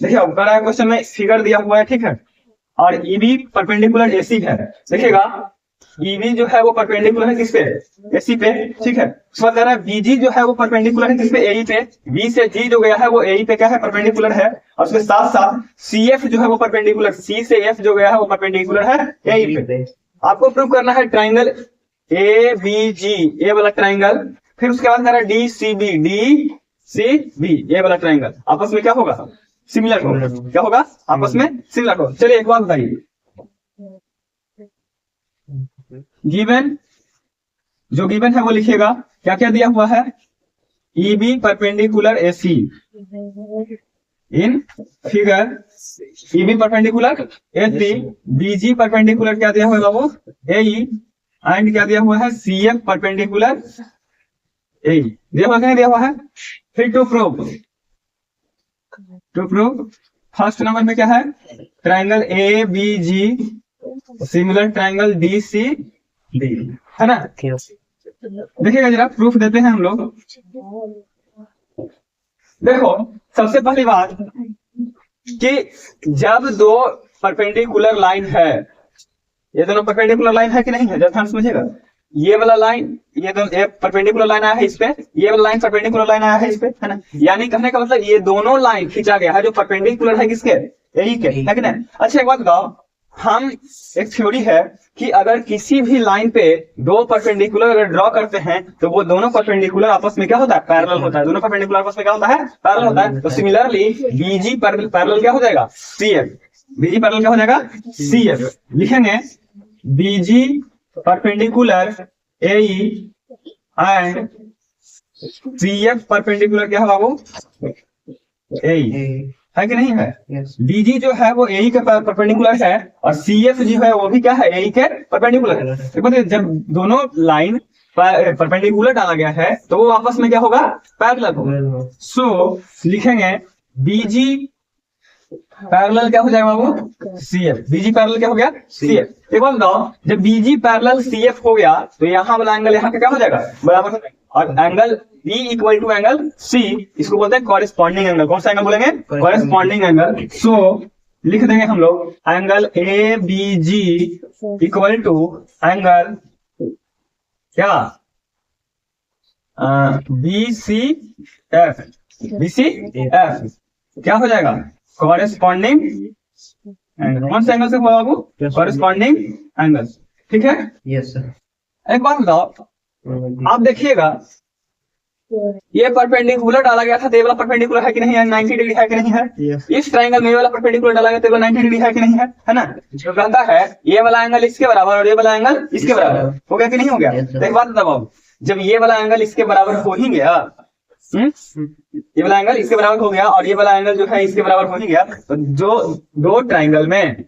देखिए अब कह रहा है क्वेश्चन में फिगर दिया हुआ है, ठीक है, और ईबी परपेंडिकुलर एसी है। देखिएगा ईबी जो है वो परपेंडिकुलर है किस पे, एसी पे, ठीक है। उसके बाद कह रहा है बीजी जो है वो परपेंडिकुलर है किस पे, एई पे। बी से जी जो गया है वो एई पे क्या है, परपेंडिकुलर है। और उसके साथ साथ सीएफ जो है वो परपेंडिकुलर, सी से एफ जो गया है वो परपेंडिकुलर है एई पे। आपको प्रूव करना है ट्राइंगल ए बी जी, ए वाला ट्राइंगल, फिर उसके बाद कह रहा है D C B, D C B, ये वाला ट्राइंगल आपस में क्या होगा, सिमिलर हो। क्या होगा, आपस में सिमिलर हो। चलिए एक बात बताइए, गिवन जो गिवन है वो लिखिएगा, क्या क्या दिया हुआ है, E B perpendicular A C in figure, E B perpendicular A C, B G perpendicular क्या दिया हुआ है बाबू, ए ई, एंड क्या दिया हुआ है, सी एफ परपेंडिकुलर ए ई, दिया हुआ क्या दिया हुआ है। फिर टू प्रूव फर्स्ट नंबर में क्या है, triangle A B G similar triangle D C D, है ना। देखिएगा जरा प्रूफ देते हैं हम लोग। देखो सबसे पहली बात कि जब दो परपेंडिकुलर लाइन है, ये दोनों परपेंडिकुलर लाइन है कि नहीं है, जब ध्यान समझिएगा, ये वाला लाइन, ये दोनों परपेंडिकुलर लाइन आया है इस पे, ये वाला लाइन परपेंडिकुलर लाइन आया है इस पे, है ना। यानी कहने का मतलब ये दोनों लाइन खींचा गया है जो परपेंडिकुलर है किसके, यही के, है कि नहीं। अच्छा एक बात बताओ, हम एक थ्योरी है कि अगर किसी भी लाइन पे दो परपेंडिकुलर अगर ड्रॉ करते हैं तो वो दोनों परपेंडिकुलर आपस में क्या होता है, पैरेलल होता है। दोनों परपेंडिकुलर आपस में क्या होता है, पैरेलल होता है। तो सिमिलरली बीजी पैरेलल क्या हो जाएगा, सीएफ, बीजी पैरेलल क्या हो जाएगा, सीएफ। लिखेंगे BG perpendicular AE and CF perpendicular क्या है बाबू, एई, है कि नहीं है। बीजी जो है वो एई के परपेंडिकुलर है और सीएफ जो है वो भी क्या है, एई के परपेंडिकुलर है। देखो जब दोनों लाइन परपेंडिकुलर डाला गया है तो वो आपस में क्या होगा, पैरेलल होगा। सो लिखेंगे बीजी पैरेलल क्या हो जाएगा बाबू, सीएफ, बीजी पैरेलल क्या हो गया, सीएफ। एक बात बताओ, जब बीजी पैरेलल सीएफ हो गया तो यहाँ वाला एंगल यहाँ पे क्या हो जाएगा, बराबर हो जाएगा। और angle B equal to angle C, इसको बोलते हैं कॉरेस्पॉन्डिंग एंगल। कौन सा एंगल बोलेंगे, कॉरेस्पॉन्डिंग एंगल। सो लिख देंगे हम लोग angle A B G equal to angle क्या, B C F, B C F क्या हो जाएगा, कॉरेस्पॉन्डिंग एंगल। कौन सा एंगल से हुआ बाबू, कॉरेस्पॉन्डिंग एंगल, ठीक है। Yes sir. एक बात बताओ, आप देखिएगा ये परपेंडिकुलर डाला गया था तो ये वाला परपेंडिकुलर है कि नहीं है, 90 डिग्री है कि नहीं है। इस ट्राइंगल में ये वाला परपेंडिकुलर डाला गया तो 90 डिग्री है कि नहीं है ना। जो कहता है ये वाला एंगल इसके बराबर और ये वाला एंगल इसके बराबर, हो गया कि नहीं हो गया। तो एक बात बताओ बाबू, जब ये वाला एंगल इसके बराबर हो ही गया, ये वाला एंगल इसके बराबर हो गया और ये वाला एंगल जो है इसके बराबर हो ही गया, तो जो दो ट्राइंगल में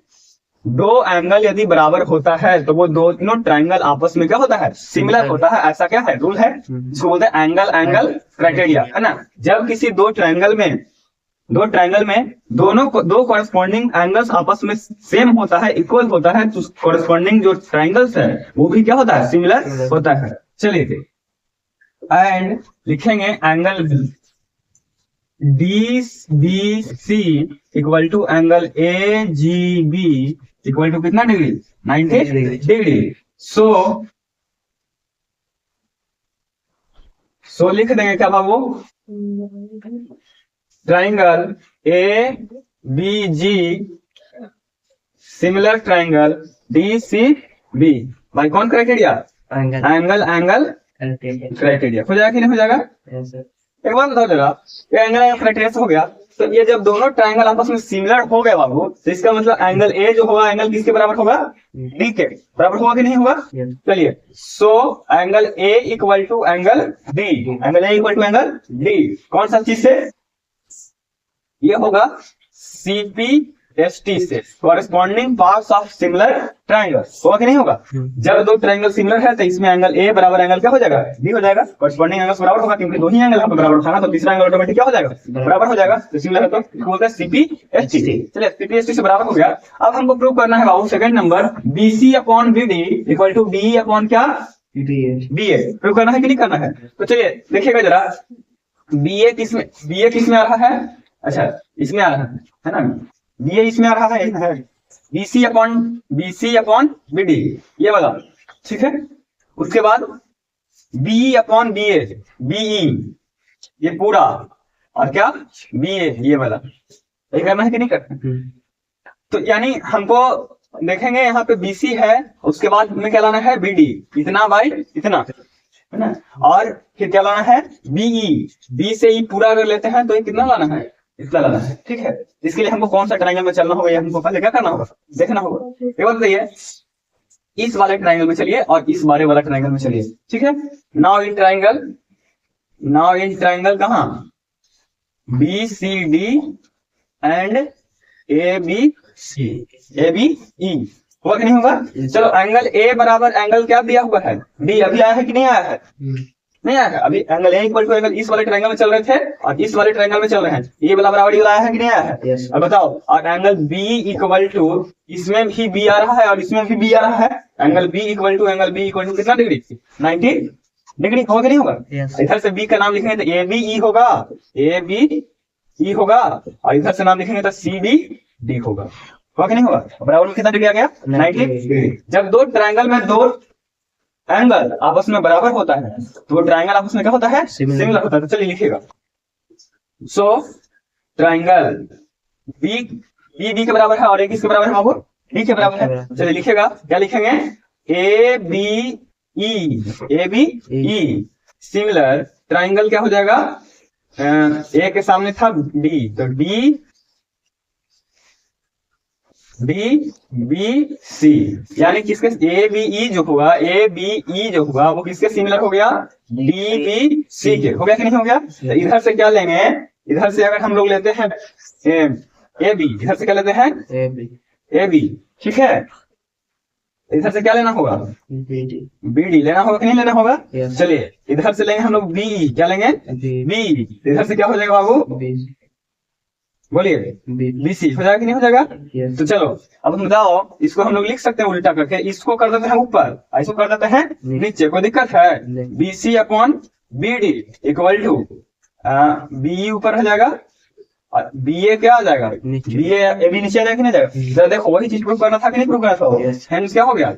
दो एंगल यदि बराबर होता है तो वो दोनों ट्राइंगल आपस में क्या होता है, सिमिलर होता है। ऐसा क्या है, रूल है, इसको बोलते हैं एंगल एंगल क्राइटेरिया, है ना। जब किसी दो ट्राइंगल में दोनों दो कॉरेस्पॉन्डिंग एंगल्स आपस में सेम होता है, इक्वल होता है, तो कॉरेस्पॉन्डिंग जो ट्राइंगल्स है वो भी क्या होता है, सिमिलर होता है। चलिए एंड लिखेंगे angle D B C equal to angle A G B equal to कितना डिग्री, 90 डिग्री। सो लिख देंगे क्या बाबू, triangle A B G similar triangle D C B by कौन क्राइटेरिया, एंगल एंगल क्राइटेरिया। हो जाएगा कि नहीं हो जाएगा। एक बात बताओ जरा, ये एंगल एंगल क्राइटेरिया हो गया तो ये जब दोनों ट्राइंगल आपस में सिमिलर हो गए बाबू तो इसका मतलब एंगल ए जो होगा एंगल किसके बराबर होगा, डी के बराबर होगा कि नहीं होगा। चलिए so angle A equal to angle D, angle A equal to angle D कौन सा चीज से, ये होगा सीपी एस टी से, corresponding parts of similar triangle, होगा कि नहीं होगा। जब दो ट्राइंगल सिमिलर है तो इसमें एंगल ए बराबर एंगल क्या हो जाएगा, डी हो जाएगा। कॉरेस्पॉन्डिंग एंगल बराबर होगा क्योंकि दो ही एंगल यहाँ पे बराबर था ना, तो तीसरा एंगल ऑटोमेटिक क्या हो जाएगा, बराबर हो जाएगा। तो सिमिलर है तो बोलते हैं सीपी एस टी। चलिए सीपी एस टी से बराबर हो गया। अब हमको प्रूव करना है बाबू second number, BC upon BD equal to D upon क्या, बीए। प्रूव करना है कि नहीं करना है। तो चलिए देखिएगा जरा, बीए किस में आ रहा है। अच्छा इसमें आ रहा है ना, बी ए इसमें आ रहा है, बीसी अपॉन बीडी ये वाला, ठीक है। उसके बाद B upon B A, B E ये पूरा, और क्या बी ए ये वाला, ये करना है कि नहीं करना। तो यानी हमको देखेंगे यहाँ पे बीसी है, उसके बाद हमें क्या लाना है बीडी, इतना बाई इतना है ना, और फिर क्या लाना है बीई, बी से ई पूरा अगर लेते हैं तो ये कितना लाना है, इतना लाना है, ठीक है। इसके लिए हमको कौन सा ट्रायंगल में चलना होगा, ये हमको पहले क्या करना होगा, देखना होगा। एक बात बताइए, इस वाले ट्रायंगल में चलिए और इस बारे वाला ट्रायंगल में चलिए, ठीक है। नाउ इन ट्रायंगल कहाँ, B C D and A B E होगा कि नहीं होगा। चलो एंगल ए बराबर एंगल क्या दिया हुआ है डी, अभी आया है कि नहीं आया है, नहीं आया है अभी। Angle A equal to angle इस वाले ट्रायंगल में चल रहे थे और इस वाले ट्रायंगल में चल रहे हैं, ये वाला बराबर ये आया है कि नहीं आया है। अब बताओ, और एंगल बी इक्वल टू, इसमें भी बी आ रहा है और इसमें भी बी आ रहा है, एंगल बी इक्वल टू कितना डिग्री, 90 डिग्री होगा कि नहीं होगा। इधर से बी का नाम लिखेंगे तो ए बी ई होगा, और इधर से नाम लिखेंगे तो सी बी डी होगा कि नहीं होगा। बराबर में कितना डिग्री आ गया, 90 डिग्री। जब दो ट्रायंगल में दो एंगल आपस में बराबर होता है तो वो ट्रायंगल आपस में क्या होता है, सिमिलर होता है। तो चलिए लिखिएगा, सो ट्रायंगल बी बी के बराबर है और एक किसके बराबर है बाबू, डी के बराबर है। चलिए लिखिएगा, क्या लिखेंगे, A B E similar triangle क्या हो जाएगा, ए के सामने था डी, तो डी बी सी, यानी किसके ए बी ई जो होगा वो किसके सिमिलर हो गया, डी बी सी के हो गया कि नहीं हो गया। तो इधर से क्या लेंगे, इधर से अगर हम लोग लेते हैं ए बी, इधर से क्या लेते हैं ए बी, ठीक है। इधर से क्या लेना होगा, बी डी लेना होगा कि नहीं लेना होगा। चलिए इधर से लेंगे हम लोग बी, क्या लेंगे बी, इधर से क्या हो जाएगा बाबू, बोलिए बी सी हो जाएगा कि नहीं हो जाएगा। तो चलो अब हम बताओ, इसको हम लोग लिख सकते हैं उल्टा करके, इसको कर देते हैं ऊपर, इसको कर देते हैं नीचे, कोई दिक्कत है। B C upon B D equal to B ऊपर हो जाएगा और बी ए क्या आ जाएगा, बी ए बी नीचे आ जाएगा कि नहीं जाएगा। देखो वही चीज प्रूव करना था कि नहीं प्रूव करना था, क्या हो गया।